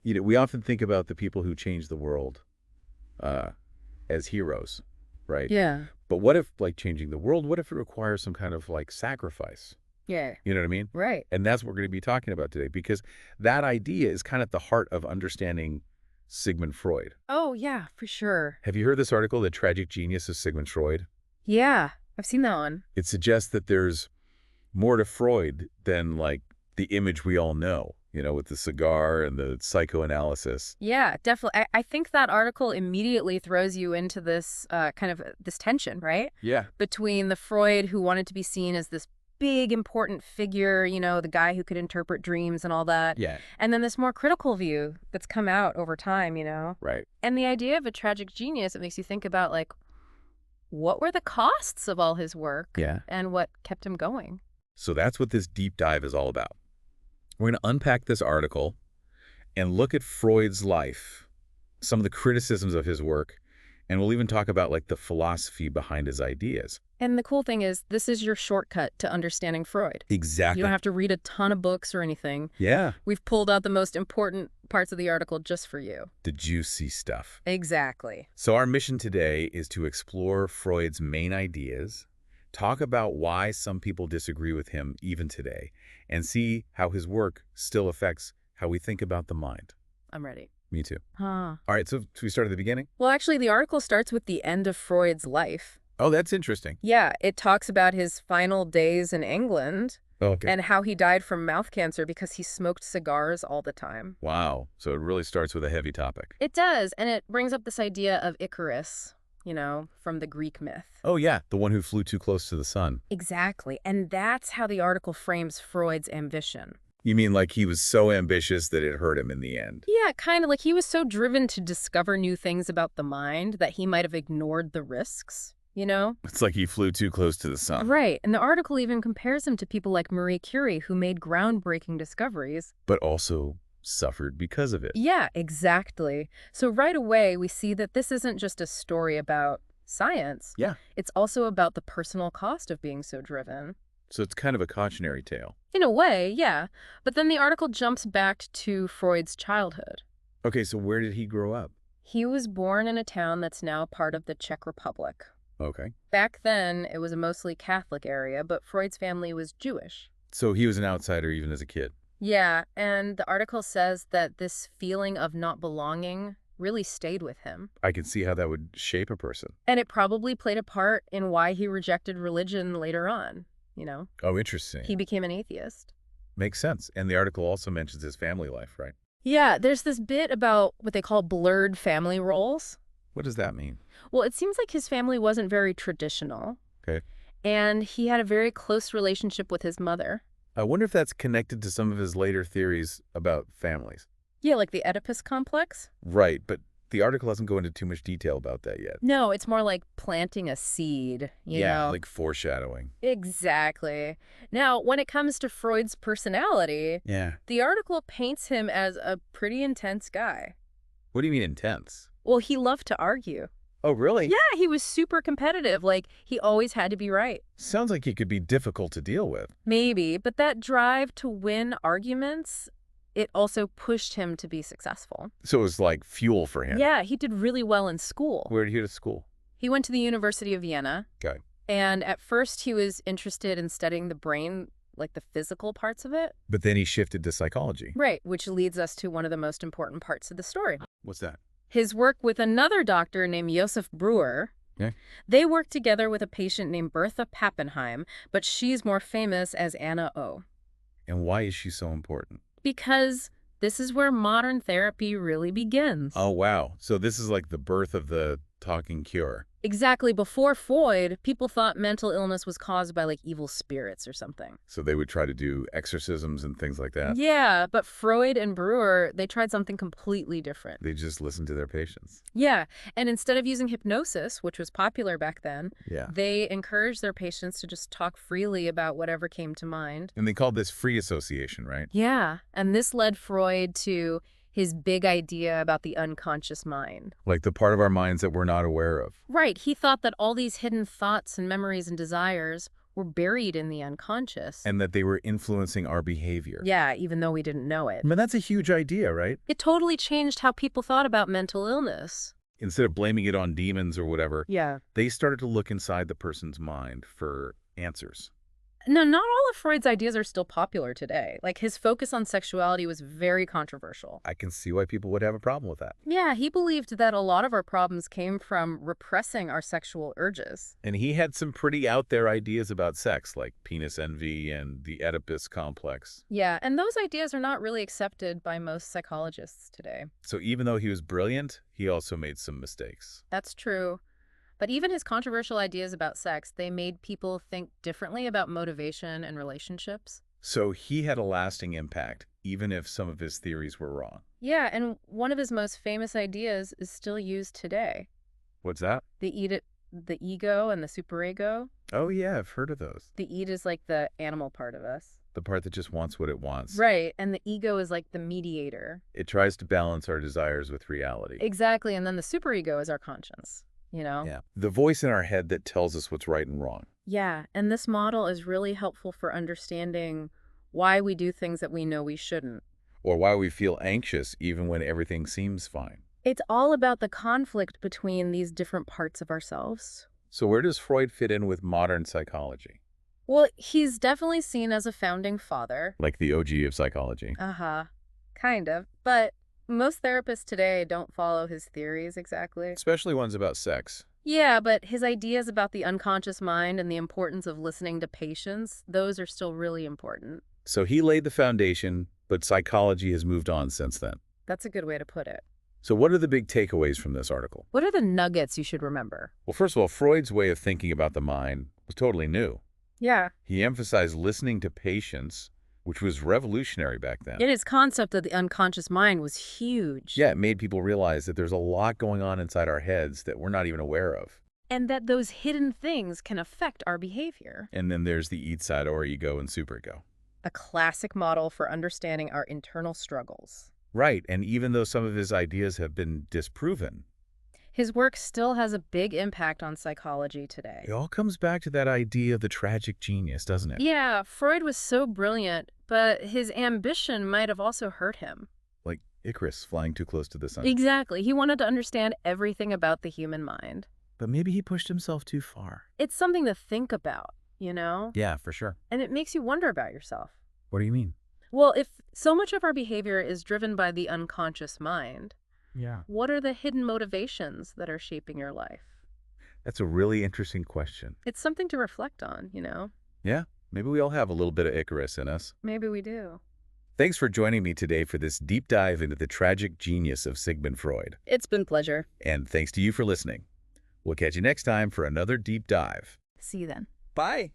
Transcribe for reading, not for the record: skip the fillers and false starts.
We often think about the people who change the world uh, as heroes, right? Yeah. But what if, like, changing the world, what if it requires some kind of, like, sacrifice? Yeah. You know what I mean? Right. And that's what we're going to be talking about today, because that idea is kind of at the heart of understanding Sigmund Freud. Oh, yeah, for sure. Have you heard this article, The Tragic Genius of Sigmund Freud? Yeah, I've seen that one. It suggests that there's more to Freud than, like, the image we all know, with the cigar and the psychoanalysis. Yeah, definitely. I think that article immediately throws you into this kind of this tension, right? Yeah. Between the Freud who wanted to be seen as this big, important figure, the guy who could interpret dreams and all that. Yeah. And then this more critical view that's come out over time, Right. And the idea of a tragic genius, it makes you think about, like, what were the costs of all his work? Yeah. And what kept him going? So that's what this deep dive is all about. We're going to unpack this article and look at Freud's life, some of the criticisms of his work, and we'll even talk about, like, the philosophy behind his ideas. And the cool thing is, this is your shortcut to understanding Freud. Exactly. You don't have to read a ton of books or anything. Yeah. We've pulled out the most important parts of the article just for you. The juicy stuff. Exactly. So our mission today is to explore Freud's main ideas, talk about why some people disagree with him even today, and see how his work still affects how we think about the mind. I'm ready. Me too. Huh. All right, so should we start at the beginning? Well, actually, the article starts with the end of Freud's life. Oh, that's interesting. Yeah, it talks about his final days in England Okay. and how he died from mouth cancer because he smoked cigars all the time. Wow. So it really starts with a heavy topic. It does, and it brings up this idea of Icarus, from the Greek myth. Oh, yeah. The one who flew too close to the sun. Exactly, and that's how the article frames Freud's ambition. You mean like he was so ambitious that it hurt him in the end? Yeah, kind of like he was so driven to discover new things about the mind that he might have ignored the risks, It's like he flew too close to the sun. Right, and the article even compares him to people like Marie Curie who made groundbreaking discoveries. But also suffered because of it. Yeah, exactly. So right away, we see that this isn't just a story about science. Yeah. It's also about the personal cost of being so driven. So it's kind of a cautionary tale. In a way, yeah. But then the article jumps back to Freud's childhood. Okay, so where did he grow up? He was born in a town that's now part of the Czech Republic. Okay. Back then, it was a mostly Catholic area, but Freud's family was Jewish. So he was an outsider even as a kid. Yeah, and the article says that this feeling of not belonging really stayed with him. I can see how that would shape a person. And it probably played a part in why he rejected religion later on, Oh, interesting. He became an atheist. Makes sense. And the article also mentions his family life, right? Yeah, there's this bit about what they call blurred family roles. What does that mean? Well, it seems like his family wasn't very traditional. Okay. And he had a very close relationship with his mother. I wonder if that's connected to some of his later theories about families. Yeah, like the Oedipus complex? Right, but the article doesn't go into too much detail about that yet. No, it's more like planting a seed, you know? Like foreshadowing. Exactly. Now, when it comes to Freud's personality, Yeah. the article paints him as a pretty intense guy. What do you mean intense? Well, he loved to argue. Oh, really? Yeah, he was super competitive. Like, he always had to be right. Sounds like he could be difficult to deal with. Maybe, but that drive to win arguments, it also pushed him to be successful. So it was like fuel for him. Yeah, he did really well in school. Where did he go to school? He went to the University of Vienna. Okay. And at first he was interested in studying the brain, like the physical parts of it. But then he shifted to psychology. Right, which leads us to one of the most important parts of the story. What's that? His work with another doctor named Josef Breuer. Yeah. They worked together with a patient named Bertha Pappenheim, but she's more famous as Anna O. And why is she so important? Because this is where modern therapy really begins. Oh, wow. So this is like the birth of the talking cure. Exactly. Before Freud, people thought mental illness was caused by, like, evil spirits or something. So they would try to do exorcisms and things like that. Yeah, but Freud and Breuer, they tried something completely different. They just listened to their patients. Yeah, and instead of using hypnosis, which was popular back then, Yeah. they encouraged their patients to just talk freely about whatever came to mind. And they called this free association, right? Yeah, and this led Freud to his big idea about the unconscious mind. Like the part of our minds that we're not aware of. Right, he thought that all these hidden thoughts and memories and desires were buried in the unconscious. And that they were influencing our behavior. Yeah, even though we didn't know it. I mean, that's a huge idea, right? It totally changed how people thought about mental illness. Instead of blaming it on demons or whatever, Yeah. they started to look inside the person's mind for answers. No, not all of Freud's ideas are still popular today. Like, his focus on sexuality was very controversial. I can see why people would have a problem with that. Yeah, he believed that a lot of our problems came from repressing our sexual urges. And he had some pretty out there ideas about sex, like penis envy and the Oedipus complex. Yeah, and those ideas are not really accepted by most psychologists today. So even though he was brilliant, he also made some mistakes. That's true. But even his controversial ideas about sex, they made people think differently about motivation and relationships. So he had a lasting impact, even if some of his theories were wrong. Yeah, and one of his most famous ideas is still used today. What's that? The ego and the superego. Oh, yeah, I've heard of those. The id is like the animal part of us. The part that just wants what it wants. Right, and the ego is like the mediator. It tries to balance our desires with reality. Exactly, and then the superego is our conscience, you know? Yeah. The voice in our head that tells us what's right and wrong. Yeah, and this model is really helpful for understanding why we do things that we know we shouldn't. Or why we feel anxious even when everything seems fine. It's all about the conflict between these different parts of ourselves. So where does Freud fit in with modern psychology? Well, he's definitely seen as a founding father. Like the OG of psychology. Uh-huh. Kind of. But most therapists today don't follow his theories exactly. Especially ones about sex. Yeah, but his ideas about the unconscious mind and the importance of listening to patients, those are still really important. So he laid the foundation, but psychology has moved on since then. That's a good way to put it. So what are the big takeaways from this article? What are the nuggets you should remember? Well, first of all, Freud's way of thinking about the mind was totally new. Yeah. He emphasized listening to patients, which was revolutionary back then. Yet his concept of the unconscious mind was huge. Yeah, it made people realize that there's a lot going on inside our heads that we're not even aware of. And that those hidden things can affect our behavior. And then there's the id side or ego and superego. A classic model for understanding our internal struggles. Right, and even though some of his ideas have been disproven, His work still has a big impact on psychology today. it all comes back to that idea of the tragic genius, doesn't it? Yeah, Freud was so brilliant, but his ambition might have also hurt him. Like Icarus flying too close to the sun. Exactly. He wanted to understand everything about the human mind. But maybe he pushed himself too far. It's something to think about, you know? Yeah, for sure. And it makes you wonder about yourself. What do you mean? Well, if so much of our behavior is driven by the unconscious mind, Yeah. what are the hidden motivations that are shaping your life? That's a really interesting question. It's something to reflect on, you know? Yeah, maybe we all have a little bit of Icarus in us. Maybe we do. Thanks for joining me today for this deep dive into the tragic genius of Sigmund Freud. It's been a pleasure. And thanks to you for listening. We'll catch you next time for another deep dive. See you then. Bye.